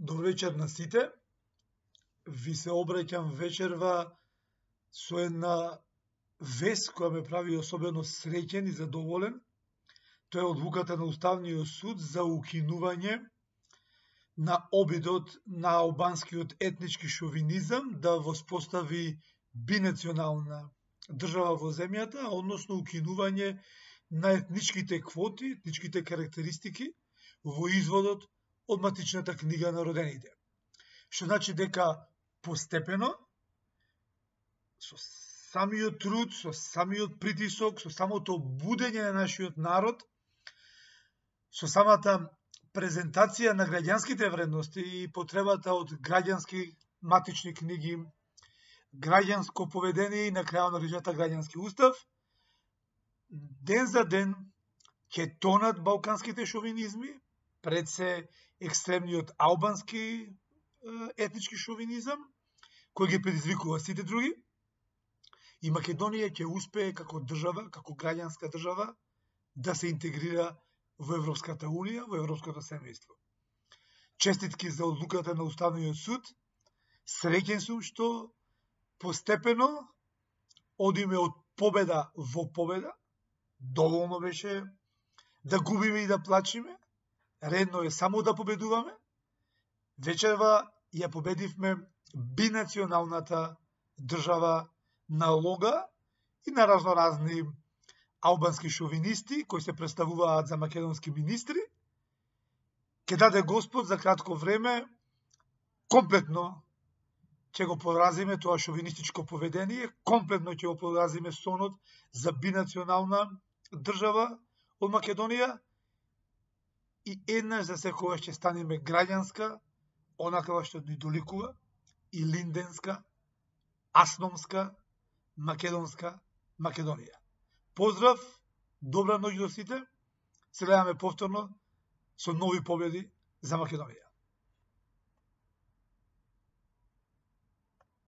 Добро вечер на сите. Ви се обраќам вечерва со една вест која ме прави особено среќен и задоволен. Тоа е одлуката на Уставниот суд за укинување на обидот на албанскиот етнички шовинизам да воспостави бинационална држава во земјата, односно укинување на етничките квоти, етничките карактеристики во изводот од матичната книга на родените. Што значи дека постепено, со самиот труд, со самиот притисок, со самото будење на нашиот народ, со самата презентација на граѓанските вредности и потребата од граѓански матични книги, граѓанско поведение и на крајот на речата граѓански устав, ден за ден ќе тонат балканските шовинизми, пред се екстремниот албански етнички шовинизам, кој ги предизвикува сите други, и Македонија ќе успее како држава, како граѓанска држава, да се интегрира во Европската Унија, во Европското семејство. Честитки за одлуката на Уставниот суд. Среќен сум што постепено одиме од победа во победа. Доволно беше да губиме и да плачиме. Редно е само да победуваме. Вечерва ја победивме бинационалната држава на лога и на разноразни албански шовинисти кои се представуваат за македонски министри. Ке даде Господ за кратко време комплетно ќе го подразиме тоа шовинистичко поведение, комплетно ќе го подразиме сонот за бинационална држава од Македонија и еднаш за секогаш ќе станеме граѓанска, онаква што ни доликува, и линденска, асномска, македонска Македонија. Поздрав, добра ноќ до сите. Се гледаме повторно со нови победи за Македонија.